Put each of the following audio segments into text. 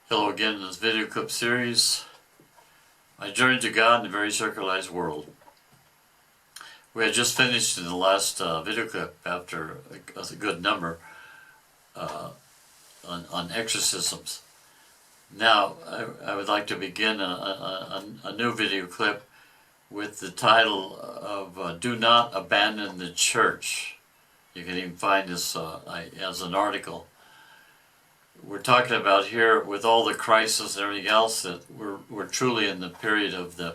Hello again in this video clip series, My Journey to God in a Very Secularized World. We had just finished in the last video clip, after a good number, on exorcisms. Now I would like to begin a new video clip with the title of Do Not Abandon the Church. You can even find this as an article. We're talking about here, with all the crisis and everything else, that we're truly in the period of the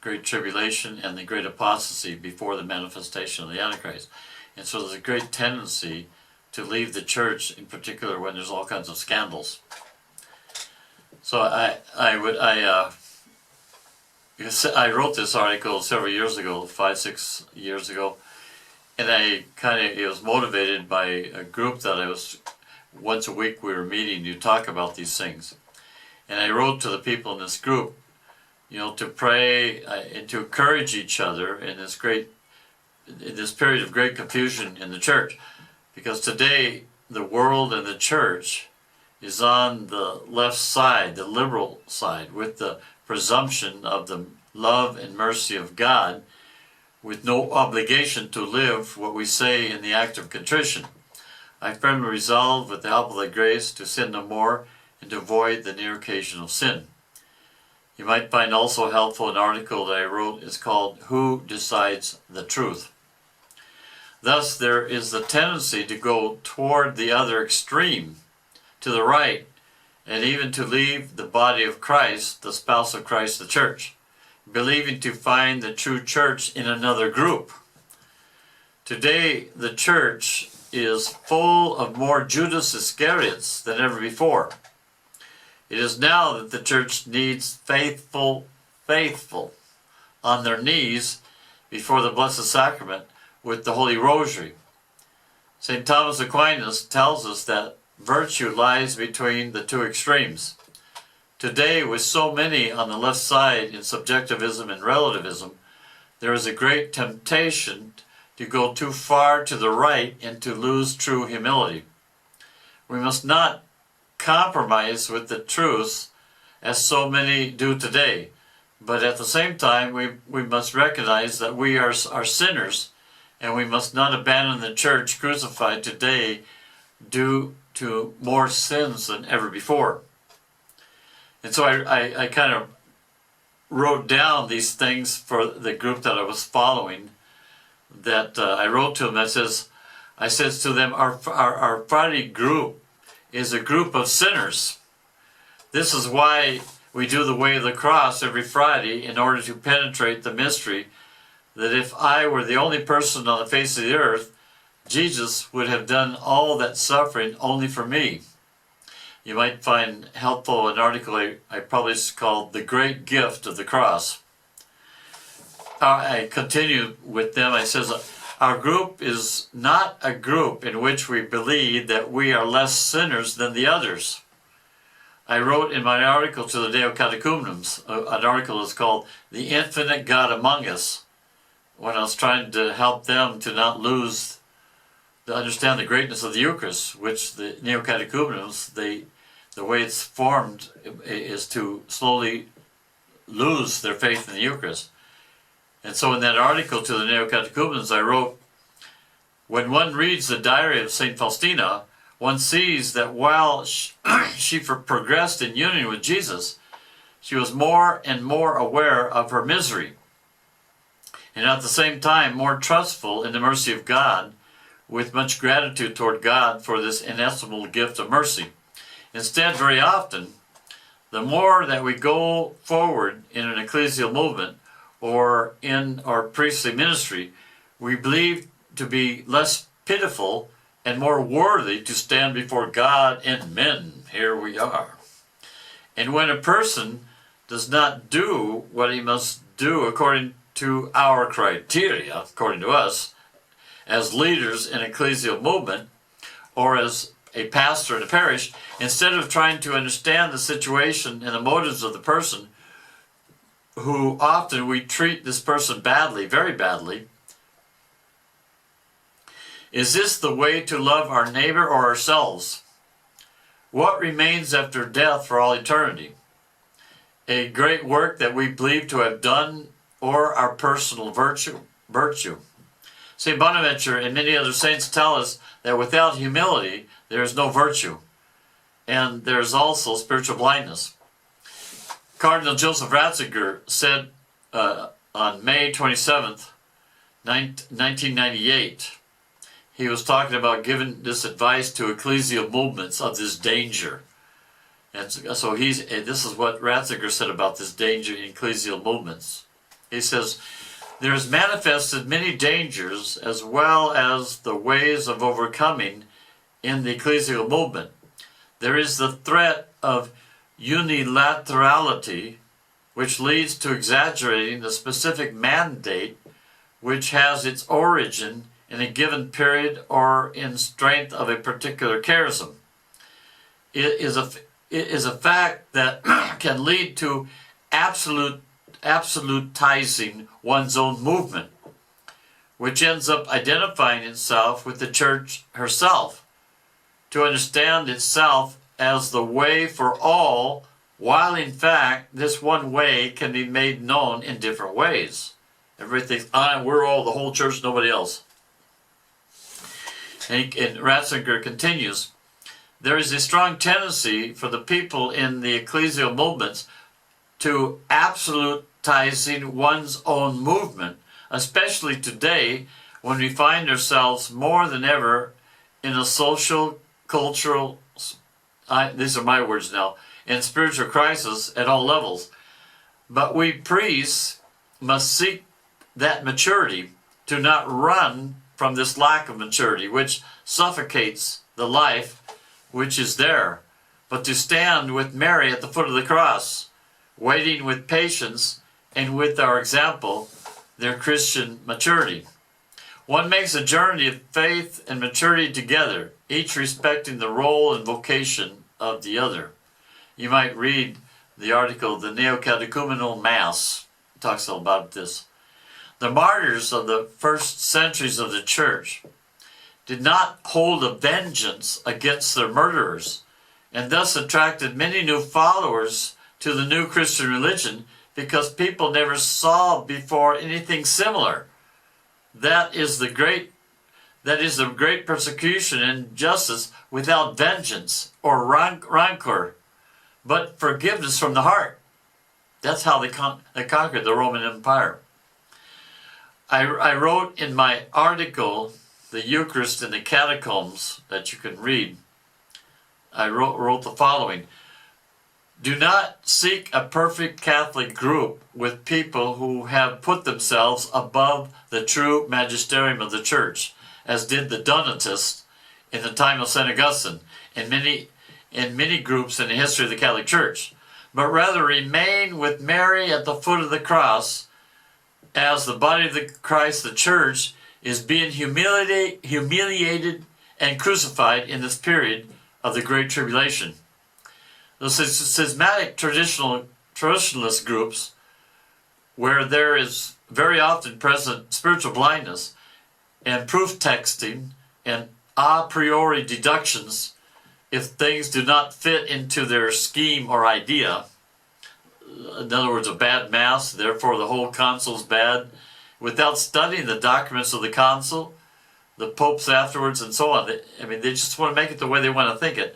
Great Tribulation and the Great Apostasy before the manifestation of the Antichrist. And so there's a great tendency to leave the church, in particular when there's all kinds of scandals. So I wrote this article several years ago, 5-6 years ago, and it was motivated by a group that I was. Once a week we were meeting to talk about these things. And I wrote to the people in this group, to pray and to encourage each other in this period of great confusion in the church. Because today the world and the church is on the left side, the liberal side, with the presumption of the love and mercy of God, with no obligation to live what we say in the act of contrition. I firmly resolve, with the help of thy grace, to sin no more and to avoid the near occasion of sin. You might find also helpful an article that I wrote. Is called Who Decides the Truth? Thus there is the tendency to go toward the other extreme, to the right, and even to leave the body of Christ, the spouse of Christ, the church, believing to find the true church in another group. Today the church is full of more Judas Iscariots than ever before. It is now that the church needs faithful on their knees before the Blessed Sacrament with the Holy Rosary. St. Thomas Aquinas tells us that virtue lies between the two extremes. Today, with so many on the left side in subjectivism and relativism, there is a great temptation to go too far to the right and to lose true humility. We must not compromise with the truth as so many do today, but at the same time we must recognize that we are sinners, and we must not abandon the church crucified today due to more sins than ever before. And so I kind of wrote down these things for the group that I was following, that I wrote to them. I says to them, our Friday group is a group of sinners. This is why we do the way of the cross every Friday, in order to penetrate the mystery that if I were the only person on the face of the earth, Jesus would have done all that suffering only for me. You might find helpful an article I published called The Great Gift of the Cross. I continue with them. I says, our group is not a group in which we believe that we are less sinners than the others. I wrote in my article to the Deo Catechumens, an article is called The Infinite God Among Us, when I was trying to help them to not to understand the greatness of the Eucharist, which the Neo Catechumens, the way it's formed is to slowly lose their faith in the Eucharist. And so in that article to the Neo-Catechumens, I wrote, when one reads the diary of St. Faustina, one sees that while she progressed in union with Jesus, she was more and more aware of her misery, and at the same time more trustful in the mercy of God, with much gratitude toward God for this inestimable gift of mercy. Instead, very often, the more that we go forward in an ecclesial movement, or in our priestly ministry, we believe to be less pitiful and more worthy to stand before God and men. Here we are. And when a person does not do what he must do according to our criteria, according to us, as leaders in an ecclesial movement, or as a pastor in a parish, instead of trying to understand the situation and the motives of the person, who often we treat this person badly, very badly. Is this the way to love our neighbor or ourselves? What remains after death for all eternity? A great work that we believe to have done, or our personal virtue? St. Bonaventure and many other saints tell us that without humility there is no virtue, and there is also spiritual blindness. Cardinal Joseph Ratzinger said on May 27th, 1998, he was talking about giving this advice to ecclesial movements of this danger. And so this is what Ratzinger said about this danger in ecclesial movements. He says, there is manifested many dangers as well as the ways of overcoming in the ecclesial movement. There is the threat of unilaterality, which leads to exaggerating the specific mandate which has its origin in a given period or in strength of a particular charism. It is a fact that can lead to absolutizing one's own movement, which ends up identifying itself with the church herself, to understand itself as the way for all, while in fact this one way can be made known in different ways. Everybody thinks, we're all the whole church, nobody else. And Ratzinger continues, there is a strong tendency for the people in the ecclesial movements to absolutizing one's own movement, especially today when we find ourselves more than ever in a social, cultural, these are my words now, and spiritual crisis at all levels. But we priests must seek that maturity, to not run from this lack of maturity, which suffocates the life which is there, but to stand with Mary at the foot of the cross, waiting with patience and with our example, their Christian maturity. One makes a journey of faith and maturity together, each respecting the role and vocation of the other. You might read the article, The Neo-Catechumenal Mass, talks all about this. The martyrs of the first centuries of the church did not hold a vengeance against their murderers, and thus attracted many new followers to the new Christian religion, because people never saw before anything similar. That is the great persecution and justice without vengeance or rancor, but forgiveness from the heart. That's how they conquered the Roman Empire. I wrote in my article, The Eucharist in the Catacombs, that you can read, I wrote the following. Do not seek a perfect Catholic group with people who have put themselves above the true magisterium of the Church, as did the Donatists in the time of St. Augustine and many groups in the history of the Catholic Church, but rather remain with Mary at the foot of the cross, as the body of the Christ, the Church, is being humiliated and crucified in this period of the Great Tribulation. The schismatic traditionalist groups, where there is very often present spiritual blindness and proof texting and a priori deductions if things do not fit into their scheme or idea. In other words, a bad mass, therefore the whole council is bad, without studying the documents of the council, the popes afterwards, and so on. They just want to make it the way they want to think it,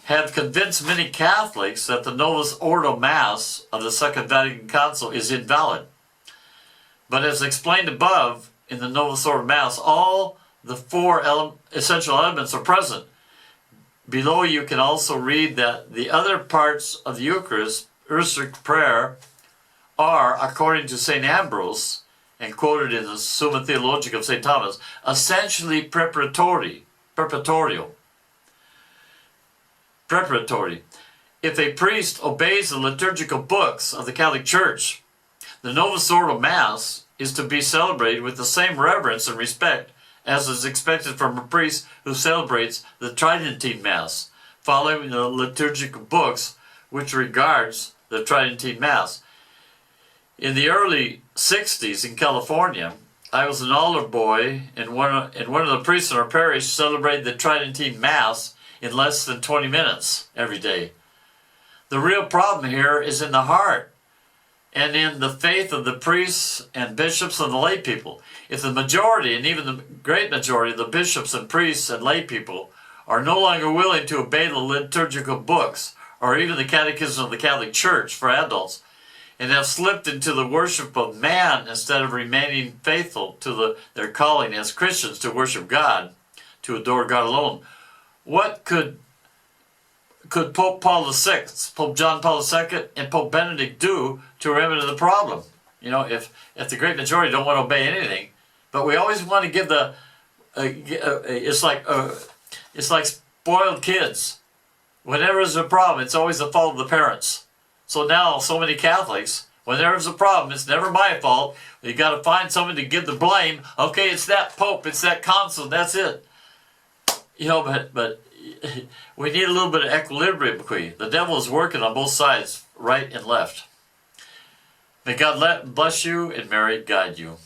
have convinced many Catholics that the Novus Ordo Mass of the Second Vatican Council is invalid. But as explained above, in the Novus Ordo Mass, all the four essential elements are present. Below you can also read that the other parts of the Eucharist, Eucharistic prayer, are, according to St. Ambrose, and quoted in the Summa Theologica of St. Thomas, essentially preparatory. If a priest obeys the liturgical books of the Catholic Church, the Novus Ordo Mass is to be celebrated with the same reverence and respect as is expected from a priest who celebrates the Tridentine Mass, following the liturgical books which regards the Tridentine Mass. In the early 60s in California, I was an altar boy, and one of the priests in our parish celebrated the Tridentine Mass in less than 20 minutes every day. The real problem here is in the heart and in the faith of the priests and bishops and the lay people. If the majority, and even the great majority of the bishops and priests and lay people are no longer willing to obey the liturgical books or even the catechism of the Catholic Church for adults, and have slipped into the worship of man instead of remaining faithful to their calling as Christians to worship God, to adore God alone, what could Pope Paul VI, Pope John Paul II, and Pope Benedict do to remedy the problem? You know, if the great majority don't want to obey anything, but we always want to give it's like spoiled kids. Whenever there's a problem, it's always the fault of the parents. So now, so many Catholics, when there's a problem, it's never my fault. You got to find someone to give the blame. Okay, it's that Pope, it's that Council, that's it. You know, but we need a little bit of equilibrium between. The devil is working on both sides, right and left. May God bless you and Mary guide you.